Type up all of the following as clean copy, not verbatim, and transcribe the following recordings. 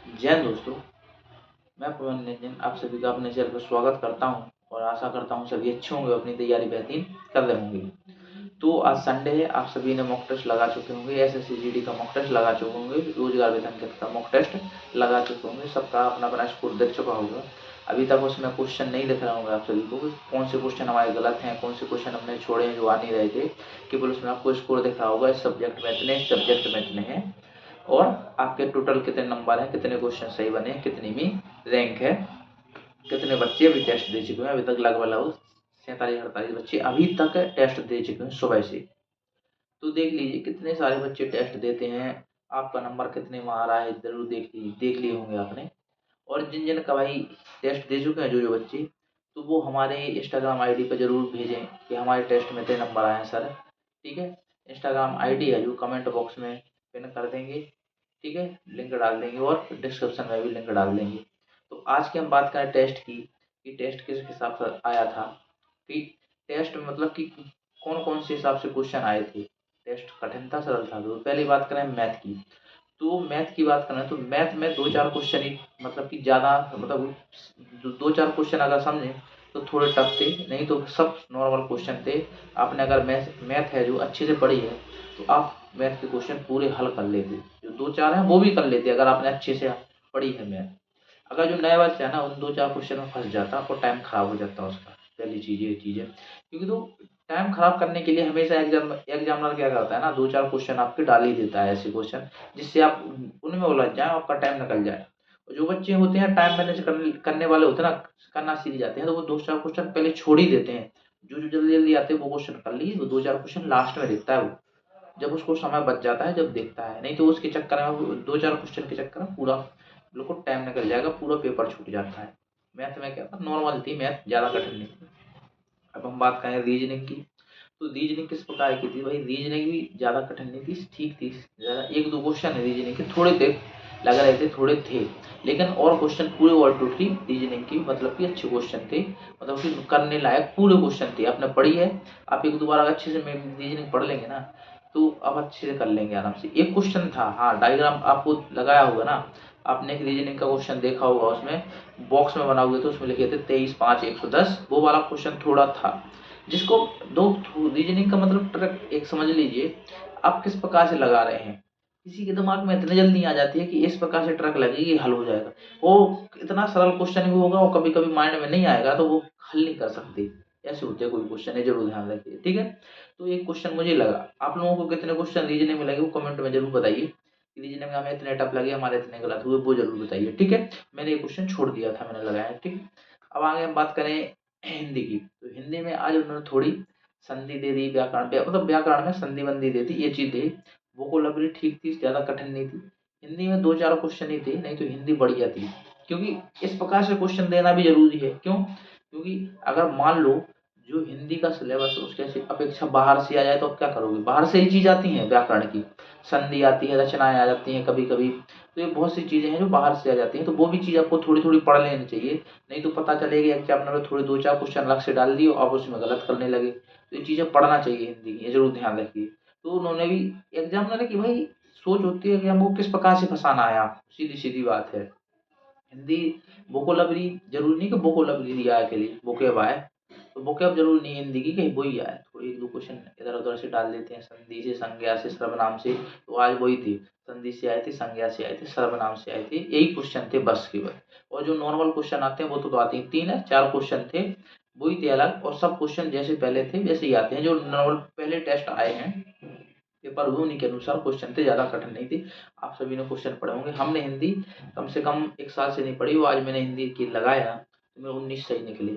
जय हिंद दोस्तों, मैं पवन रंजन आप सभी का अपने चैनल पर स्वागत करता हूं और आशा करता हूं सभी अच्छे होंगे, अपनी तैयारी बेहतरीन कर रहे होंगे। तो आज संडे है, आप सभी ने मॉक टेस्ट लगा चुके होंगे, एसएससी जीडी का मॉक टेस्ट लगा चुके होंगे, रोजगार वेतन का मॉक टेस्ट लगा चुके होंगे, सबका अपना अपना स्कोर दिख चुका होगा। अभी तक उसमें क्वेश्चन नहीं दिख रहा होंगे आप सभी को, कौन से क्वेश्चन हमारे गलत हैं, कौन से क्वेश्चन हमने छोड़े हैं जो आ नहीं रहे थे। केवल उसमें आपको स्कोर दिख रहा होगा, इस सब्जेक्ट में इतने, इस सब्जेक्ट में इतने हैं, और आपके टोटल कितने नंबर हैं, कितने क्वेश्चन सही बने, कितनी भी रैंक है, कितने बच्चे अभी टेस्ट दे चुके हैं। अभी तक लगभग 47-48 बच्चे अभी तक टेस्ट दे चुके हैं सुबह से। तो देख लीजिए कितने सारे बच्चे टेस्ट देते हैं, आपका नंबर कितने में आ रहा है, जरूर देख लिए होंगे आपने। और जिन जिन का भाई टेस्ट दे चुके हैं जो जो बच्चे, तो वो हमारे इंस्टाग्राम आईडी पर जरूर भेजें कि हमारे टेस्ट में इतने नंबर आए हैं सर। ठीक है, इंस्टाग्राम आईडी है जो कमेंट बॉक्स में पिन कर देंगे, ठीक है, लिंक डाल देंगे और डिस्क्रिप्शन में भी लिंक डाल देंगे। तो आज की हम बात करें टेस्ट की, कि टेस्ट किस हिसाब से आया था, कि टेस्ट मतलब कि कौन कौन से हिसाब से क्वेश्चन आए थे, टेस्ट कठिन था सरल था। तो पहली बात करें मैथ की, तो मैथ की बात करें तो मैथ में दो चार क्वेश्चन ही मतलब कि ज़्यादा, मतलब दो चार क्वेश्चन अगर समझें तो थोड़े टफ थे, नहीं तो सब नॉर्मल क्वेश्चन थे। आपने अगर मैथ मैथ है जो अच्छे से पढ़ी है तो आप मैथ के क्वेश्चन पूरे हल कर लेते, जो दो चार हैं वो भी कर लेते अगर आपने अच्छे से पढ़ी है मैथ। अगर जो नया बच्चा है ना उन दो चार क्वेश्चन में फंस जाता और टाइम खराब हो जाता उसका। पहली चीज ये चीज है, क्योंकि तो टाइम खराब करने के लिए हमेशा एग्जामिनर क्या करता है ना, दो चार क्वेश्चन आपके डाल ही देता है, ऐसे क्वेश्चन जिससे आप उनमें उलझ जाए, आपका टाइम निकल जाए। और जो बच्चे होते हैं टाइम मैनेज करने वाले होते हैं ना, करना सीख जाते हैं, तो वो दो चार क्वेश्चन पहले छोड़ ही देते हैं। जो जो जल्दी जल्दी आते हैं वो क्वेश्चन कर लिए, वो दो चार क्वेश्चन लास्ट में देखता है वो, जब उसको समय बच जाता है जब देखता है। नहीं तो उसके चक्कर में दो चार क्वेश्चन के चक्कर में पूरा बिल्कुल टाइम निकल जाएगा, पूरा पेपर छूट जाता है। मैथ में क्या था, नॉर्मल थी मैथ, ज़्यादा कठिन नहीं थी। अब हम बात करें रीजनिंग की, तो रीजनिंग किस प्रकार की थी भाई, रीजनिंग भी ज़्यादा कठिन नहीं थी, ठीक थी। ज़्यादा एक दो क्वेश्चन है रीजनिंग के थोड़े थे, लग रहे थे थोड़े थे, लेकिन और क्वेश्चन पूरे वर्ल्ड टूट की रीजनिंग की, मतलब कि अच्छे क्वेश्चन थे, मतलब कि करने लायक पूरे क्वेश्चन थे। आपने पढ़ी है, आप एक दो बार अच्छे से रीजनिंग पढ़ लेंगे ना, तो आप अच्छे से कर लेंगे आराम से। एक क्वेश्चन था, हाँ डायग्राम आपको लगाया होगा ना, आपने एक रीजनिंग का क्वेश्चन देखा होगा, उसमें बॉक्स में बना हुए थे, उसमें लिखे थे 23, 5, 110, वो वाला क्वेश्चन थोड़ा था। जिसको दो रीजनिंग का मतलब ट्रिक एक समझ लीजिए, आप किस प्रकार से लगा रहे हैं। किसी के दिमाग में इतनी जल्दी आ जाती है कि इस प्रकार से ट्रिक लगेगी हल हो जाएगा, वो इतना सरल क्वेश्चन भी होगा, वो कभी कभी माइंड में नहीं आएगा तो वो हल नहीं कर सकते। ऐसे होते हैं कोई क्वेश्चन है, जरूर ध्यान रखिए, ठीक है। तो एक क्वेश्चन मुझे लगा, आप लोगों को कितने क्वेश्चन रीजनिंग में लगे वो कमेंट में जरूर बताइए। रीजनिंग में हमें इतने टफ लगे, हमारे इतने गलत हुए, वो जरूर बताइए, ठीक है। मैंने ये क्वेश्चन छोड़ दिया था, मैंने लगाया, ठीक है। अब आगे हम बात करें हिंदी की, तो हिंदी में आज उन्होंने थोड़ी संधि दे दी, मतलब व्याकरण में संधि बंदी दे दी, ये चीज दे। वोकैबुलरी ठीक थी, ज्यादा कठिन नहीं थी। हिंदी में दो चार क्वेश्चन ही थे, नहीं तो हिंदी बढ़िया थी। क्योंकि इस प्रकार से क्वेश्चन देना भी जरूरी है, क्यों, क्योंकि अगर मान लो जो हिंदी का सिलेबस है उसके अपेक्षा बाहर से आ जाए तो आप क्या करोगे। बाहर से ही चीज आती है, व्याकरण की संधि आती है, रचनाएं आ जाती हैं कभी कभी, तो ये बहुत सी चीजें हैं जो बाहर से आ जाती हैं, तो वो भी चीज आपको थोड़ी थोड़ी पढ़ लेनी चाहिए। नहीं तो पता चलेगा एग्जामिनर ने थोड़े दो चार क्वेश्चन अलग से डाल दिए और आप उसमें गलत करने लगे। तो ये चीजें पढ़ना चाहिए हिंदी की, ये जरूर ध्यान रखिए। तो उन्होंने भी, एग्जामिनर की भाई सोच होती है कि हमको किस प्रकार से फंसाना है, आप सीधी सीधी बात है। हिंदी वोकैबुलरी जरूरी नहीं कि वोकैबुलरी दिया है के लिए वोकैब आए, तो वोकैब जरूरी नहीं है हिंदी की कहीं वही आए, थोड़ी एक दो क्वेश्चन इधर उधर से डाल देते हैं, संधि से, संज्ञा से, सर्वनाम से। तो आज वही थी, संधि से आए थे, संज्ञा से आए थे, सर्वनाम से आए थे, यही क्वेश्चन थे बस केवल। और जो नॉर्मल क्वेश्चन आते हैं वो तो आते हैं, तीन है चार क्वेश्चन थे वही थे अलग, और सब क्वेश्चन जैसे पहले थे वैसे ही आते हैं, जो नॉर्मल पहले टेस्ट आए हैं पेपर हुए उन्हीं के अनुसार क्वेश्चन थे, ज्यादा कठिन नहीं थी। आप सभी ने क्वेश्चन पढ़े होंगे। हमने हिंदी कम से कम एक साल से नहीं पढ़ी, वो आज मैंने हिंदी की लगाया तो मेरे 19 सही निकले।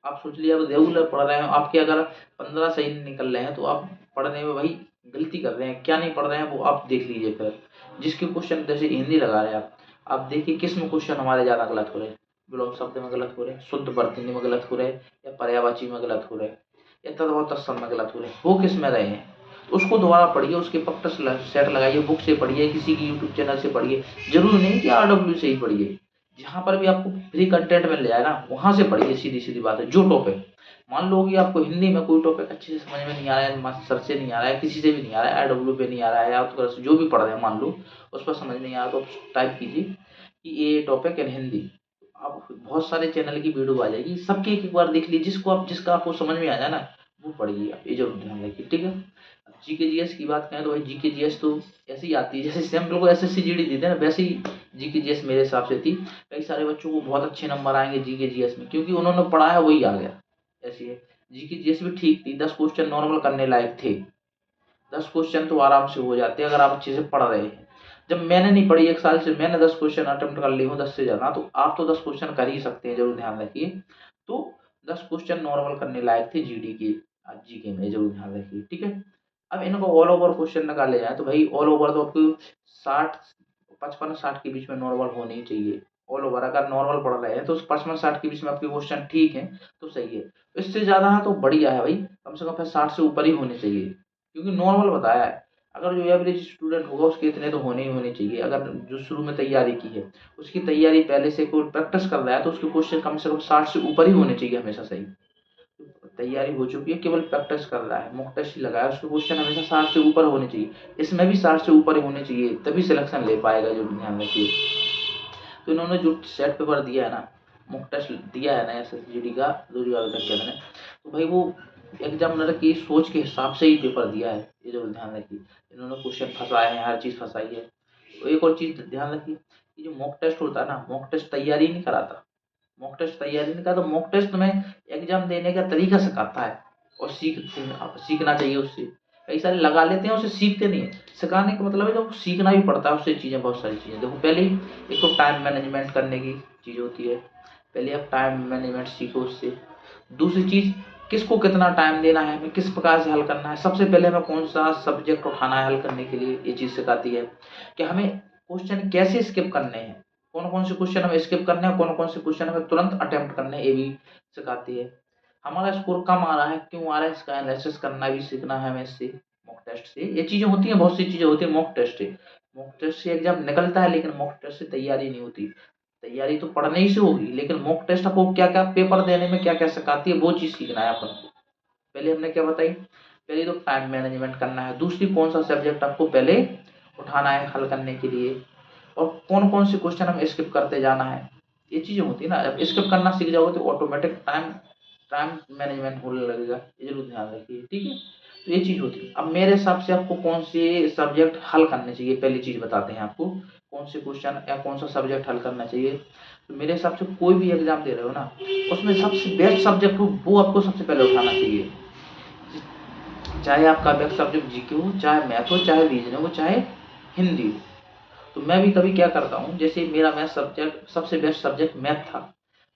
आप सोच लीजिए, अब रेगुलर पढ़ रहे हैं आपके अगर 15 सही नहीं निकल रहे हैं तो आप पढ़ने में भाई गलती कर रहे हैं, क्या नहीं पढ़ रहे हैं वो आप देख लीजिए। फिर जिसके क्वेश्चन जैसे हिंदी लगा रहे हैं आप देखिए किस में क्वेश्चन हमारे ज्यादा गलत हो रहे हैं। विलोम शब्द में गलत हो रहे हैं, शुद्ध वर्तनी में गलत हो रहे हैं, या पर्यायवाची में गलत हो रहे हैं, या तद्भव तत्सम में गलत हो रहे हैं, वो किस में रहे हैं। तो उसको दोबारा पढ़िए, उसके प्रैक्टिस सेट लगाइए, बुक से पढ़िए, किसी की यूट्यूब चैनल से पढ़िए, जरूरी नहीं कि RW से ही पढ़िए। जहाँ पर भी आपको फ्री कंटेंट मिल जाए ना, वहाँ से पढ़िए, सीधी सीधी बात है। जो टॉपिक मान लो कि आपको हिंदी में कोई टॉपिक अच्छे से समझ में नहीं आ रहा है, मास्टर से नहीं आ रहा है, किसी से भी नहीं आ रहा है, IW पे नहीं आ रहा है, आप तो जो भी पढ़ रहे हैं मान लो उस पर समझ नहीं आ रहा, तो टाइप कीजिए कि ये टॉपिक इन हिंदी। आप बहुत सारे चैनल की वीडियो आ जाएगी, सबकी एक बार देख लीजिए, जिसका आपको समझ में आ जाए ना वो पढ़िए आप, ये जरूर ध्यान रखिए, ठीक है। जीके जीएस की बात करें तो भाई जीके जीएस तो ऐसी आती है, जैसे सैम्पल को SSC GD देते हैं ना, वैसे ही जीके जीएस मेरे हिसाब से थी। कई सारे बच्चों को बहुत अच्छे नंबर आएंगे जीके जीएस में, क्योंकि उन्होंने पढ़ा है वही आ गया। ऐसी है। जीके जीएस भी ठीक थी, 10 क्वेश्चन नॉर्मल करने लायक थे। 10 क्वेश्चन तो आराम से हो जाते हैं अगर आप अच्छे से पढ़ रहे हैं। जब मैंने नहीं पढ़ी 1 साल से, मैंने 10 क्वेश्चन अटेम्प्ट कर ली हूँ, 10 से ज़्यादा, तो आप तो 10 क्वेश्चन कर ही सकते हैं, जरूर ध्यान रखिए। तो 10 क्वेश्चन नॉर्मल करने लायक थे जीडी के, जीके में, जरूर ध्यान रखिए, ठीक है। अब इनको ऑल ओवर क्वेश्चन निकाले जाए तो भाई ऑल ओवर तो आपको 60 55 60 के बीच में नॉर्मल होने ही चाहिए। ऑल ओवर अगर नॉर्मल पढ़ रहे हैं तो 55 60 के बीच में आपके क्वेश्चन ठीक है तो सही है। इससे ज़्यादा है तो बढ़िया है भाई, कम से कम फिर 60 से ऊपर ही होने चाहिए, क्योंकि नॉर्मल बताया है। अगर जो एवरेज स्टूडेंट होगा उसके इतने तो होने ही होने चाहिए। अगर जो शुरू में तैयारी की है उसकी तैयारी पहले से कोई प्रैक्टिस कर रहा है तो उसके क्वेश्चन कम से कम 60 से ऊपर ही होने चाहिए हमेशा, सही। तैयारी हो चुकी है, केवल प्रैक्टिस कर रहा है, मॉक टेस्ट ही लगाया, उसके क्वेश्चन हमेशा 60 से ऊपर होने चाहिए। इसमें भी 60 से ऊपर ही होने चाहिए, तभी सिलेक्शन ले पाएगा, जो ध्यान रखिए। तो इन्होंने जो सेट पेपर दिया है ना, मॉक टेस्ट दिया है ना SSGD का, दूरी वाले तक के मैंने, तो भाई वो एग्जामिनर की सोच के हिसाब से ही पेपर दिया है, ये जो ध्यान रखिए। इन्होंने क्वेश्चन फंसाए हैं, हर चीज़ फंसाई है। तो एक और चीज़ ध्यान रखिए, ये जो मॉक टेस्ट होता है ना, मॉक टेस्ट तैयारी नहीं कराता। मॉक टेस्ट तैयारी नहीं कराता, तो मॉक टेस्ट में एग्जाम देने का तरीका सिखाता है, और सीखना चाहिए उससे। कई सारे लगा लेते हैं, उससे सीखते नहीं है। सिखाने का मतलब है तो सीखना भी पड़ता है उससे, चीज़ें, बहुत सारी चीज़ें। देखो पहले ही एक तो टाइम मैनेजमेंट करने की चीज़ होती है, पहले आप टाइम मैनेजमेंट सीखो उससे। दूसरी चीज़, किसको कितना टाइम देना है, हमें किस प्रकार से हल करना है, सबसे पहले हमें कौन सा सब्जेक्ट उठाना है हल करने के लिए, ये चीज़ सिखाती है। कि हमें क्वेश्चन कैसे स्किप करने हैं, कौन कौन से क्वेश्चन हमें स्किप करने हैं, कौन कौन से क्वेश्चन हमें तुरंत अटेम्प्ट करने हैं, ये भी सिखाती है। हमारा स्कोर कम आ रहा है, क्यों आ रहा है, इसका एनालिसिस करना भी सीखना है हमें इससे, मॉक टेस्ट से। ये चीज़ें होती हैं, बहुत सी चीज़ें होती हैं मॉक टेस्ट से। मॉक टेस्ट से एग्जाम निकलता है, लेकिन मॉक टेस्ट से तैयारी नहीं होती। तैयारी तो पढ़ने ही से होगी, लेकिन मॉक टेस्ट आपको क्या क्या पेपर देने में क्या क्या सिखाती है, वो चीज़ सीखना है अपन को। पहले हमने क्या बताई, पहले तो टाइम मैनेजमेंट करना है। दूसरी, कौन सा सब्जेक्ट आपको पहले उठाना है हल करने के लिए, और कौन कौन से क्वेश्चन हमें स्किप करते जाना है, ये चीज़ें होती है ना। जब स्किप करना सीख जाओगे तो ऑटोमेटिक टाइम टाइम मैनेजमेंट होने लगेगा, ये जरूर ध्यान रखिए, ठीक है। तो ये चीज़ होती है। अब मेरे हिसाब से आपको कौन से सब्जेक्ट हल करने चाहिए, पहली चीज़ बताते हैं आपको, कौन से क्वेश्चन या कौन सा सब्जेक्ट हल करना चाहिए। तो मेरे हिसाब से कोई भी एग्जाम दे रहे हो ना, उसमें सबसे बेस्ट सब्जेक्ट हो वो आपको सबसे पहले उठाना चाहिए। चाहे आपका बेस्ट सब्जेक्ट जीके हो, चाहे मैथ हो, चाहे रीजनिंग हो, चाहे हिंदी हो। तो मैं भी कभी क्या करता हूँ, जैसे मेरा मैथ सब्जेक्ट सबसे बेस्ट सब्जेक्ट मैथ था,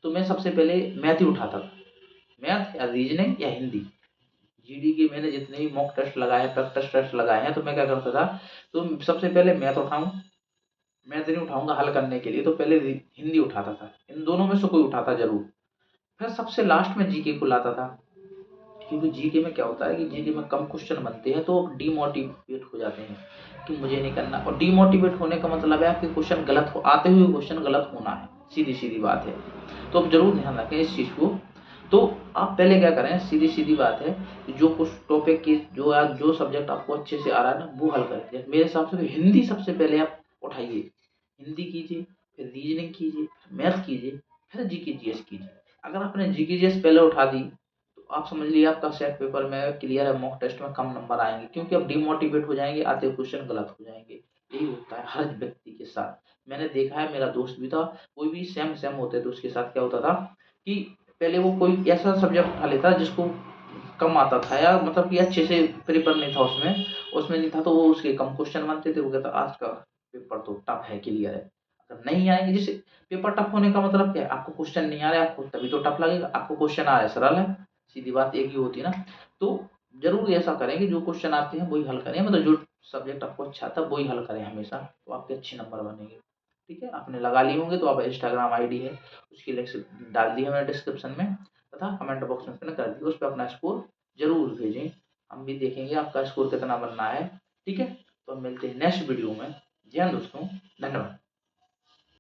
तो मैं सबसे पहले मैथ ही उठाता था। मैथ या रीजनिंग या हिंदी। जीडी के मैंने जितने भी मॉक टेस्ट लगाए हैं, प्रैक्टिस टेस्ट लगाए हैं, तो मैं क्या करता था, तो सबसे पहले मैथ उठाऊं, मैथ नहीं उठाऊंगा हल करने के लिए, तो पहले हिंदी उठाता था। इन दोनों में से कोई उठाता जरूर। फिर सबसे लास्ट में जीके को लाता था, क्योंकि जीके में क्या होता है कि जीके में कम क्वेश्चन बनते हैं, तो डीमोटिवेट हो जाते हैं कि मुझे नहीं करना। और डीमोटिवेट होने का मतलब है आपके क्वेश्चन गलत हो, आते हुए क्वेश्चन गलत होना है, सीधी सीधी बात है। तो आप जरूर ध्यान रखें इस चीज़ को। तो आप पहले क्या करें, सीधी सीधी बात है कि जो कुछ टॉपिक की जो सब्जेक्ट आपको अच्छे से आ रहा है ना, वो हल करें। जैसे मेरे हिसाब से तो हिंदी सबसे पहले आप उठाइए, हिंदी कीजिए, फिर रीजनिंग कीजिए, मैथ कीजिए, फिर जीके जीएस कीजिए। अगर आपने जीके जीएस पहले उठा दी तो आप समझ लीजिए आपका सेट पेपर में क्लियर है, मॉक टेस्ट में कम नंबर आएंगे, क्योंकि आप डिमोटिवेट हो जाएंगे, आते हुए क्वेश्चन गलत हो जाएंगे। यही होता है हर व्यक्ति के साथ, मैंने देखा है, मेरा दोस्त भी था, कोई भी सेम सेम होते थे, उसके साथ क्या होता था कि पहले वो कोई ऐसा सब्जेक्ट उठा लेता जिसको कम आता था, या मतलब कि अच्छे से प्रिपेयर नहीं था उसमें, नहीं था, तो वो उसके कम क्वेश्चन बनते थे। वो कहता आज का पेपर तो टफ है, क्लियर है। अगर नहीं आएंगे, जैसे पेपर टफ होने का मतलब क्या है, आपको क्वेश्चन नहीं आ रहा है आपको, तभी तो टफ लगेगा। आपको क्वेश्चन आ रहा है, सरल है, सीधी बात एक ही होती है ना। तो जरूर ऐसा करें कि जो क्वेश्चन आते हैं वही हल करें, मतलब जो सब्जेक्ट आपको अच्छा आता है वही हल करें हमेशा, तो आपके अच्छे नंबर बनेंगे, ठीक है। आपने लगा लिए होंगे तो आप इंस्टाग्राम आईडी है, उसकी लिंक डाल दी है मैंने डिस्क्रिप्शन में, तथा कमेंट बॉक्स में कर दी, उस पर अपना स्कोर जरूर भेजें। हम भी देखेंगे आपका स्कोर कितना बनना है, ठीक है। तो हम मिलते हैं नेक्स्ट वीडियो में। जय हिंद दोस्तों, धन्यवाद।